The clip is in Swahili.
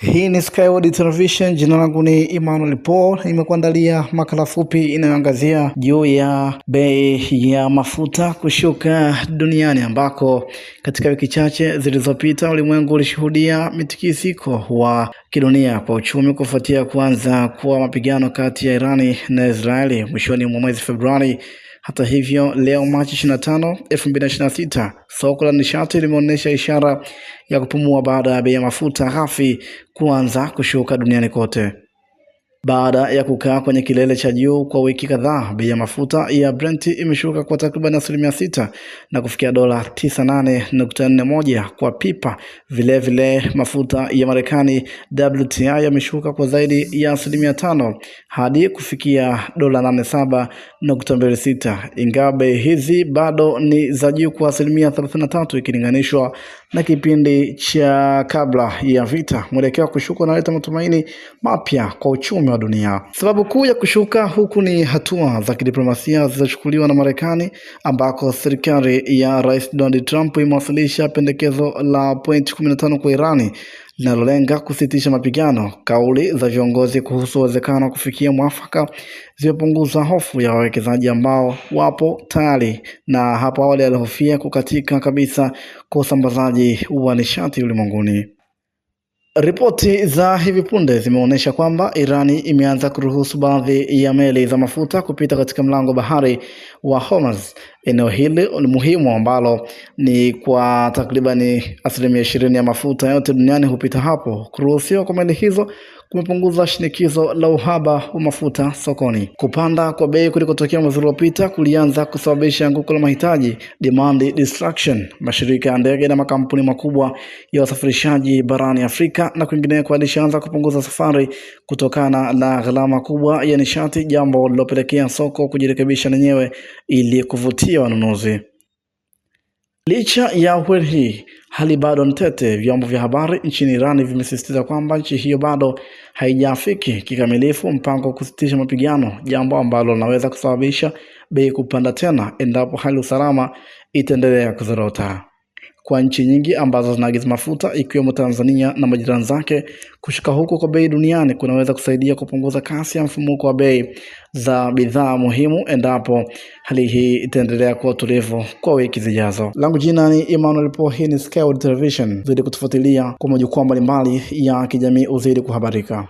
Hii ni Skyward Television. Jina langu ni Emmanuel Paul. Nimekuandalia makala fupi inayoangazia juu ya bei ya mafuta kushuka duniani, ambako katika wiki chache zilizopita ulimwengu ulishuhudia mitikisiko wa kidunia kwa uchumi kufuatia kuanza kwa mapigano kati ya Irani na Israeli mwishoni mwa mwezi Februari. Hata hivyo, leo Machi 25, 2026, soko la nishati limeonyesha ishara ya kupumua baada ya bei ya mafuta ghafi kuanza kushuka duniani kote. Baada ya kukaa kwenye kilele cha juu kwa wiki kadhaa, bei ya mafuta ya Brent imeshuka kwa takriban 6% na kufikia dola 98.41 kwa pipa. Vile mafuta ya Marekani WTI yameshuka kwa zaidi ya 5% hadi kufikia dola 87.26. Ingawa bei hizi bado ni za juu kwa 33% ikilinganishwa na kipindi cha kabla ya vita, mwelekeo wa kushuka unaleta matumaini mapya kwa uchumi wa dunia. Sababu kuu ya kushuka huku ni hatua za kidiplomasia zilizochukuliwa na Marekani, ambako serikali ya Rais Donald Trump imewasilisha pendekezo la point 15 kwa Irani linalolenga kusitisha mapigano. Kauli za viongozi kuhusu uwezekano wa kufikia mwafaka zimepunguza hofu ya wawekezaji ambao wapo tayari na hapo awali alihofia kukatika kabisa kwa usambazaji wa nishati ulimwenguni. Ripoti za hivi punde zimeonyesha kwamba Irani imeanza kuruhusu baadhi ya meli za mafuta kupita katika mlango bahari wa Hormuz. Eneo hili ni muhimu ambalo ni kwa takribani 20% ya mafuta yote duniani hupita hapo. Kuruhusiwa kwa meli hizo kumepunguza shinikizo la uhaba wa mafuta sokoni. Kupanda kwa bei kulikotokea mwezi uliopita kulianza kusababisha anguko la mahitaji, demand destruction. Mashirika ya ndege na makampuni makubwa ya usafirishaji barani Afrika na kwingineko yalishaanza kupunguza safari kutokana na gharama kubwa ya nishati, jambo lilopelekea soko kujirekebisha lenyewe ili kuvutia wanunuzi. Licha ya ukweli hii, hali bado ni tete. Vyombo vya habari nchini Iran vimesisitiza kwamba nchi hiyo bado haijafiki kikamilifu mpango wa kusitisha mapigano, jambo ambalo linaweza kusababisha bei kupanda tena endapo hali usalama itaendelea kuzorota. Kwa nchi nyingi ambazo zinaagiza mafuta ikiwemo Tanzania na majirani zake, kushuka huko kwa bei duniani kunaweza kusaidia kupunguza kasi ya mfumuko wa bei za bidhaa muhimu endapo hali hii itaendelea kuwa tulivu kwa wiki zijazo. Langu jina ni Emmanuel Paul. Hii ni Skyward Television. Zidi kutufuatilia kwa majukwaa mbalimbali ya kijamii, uzidi kuhabarika.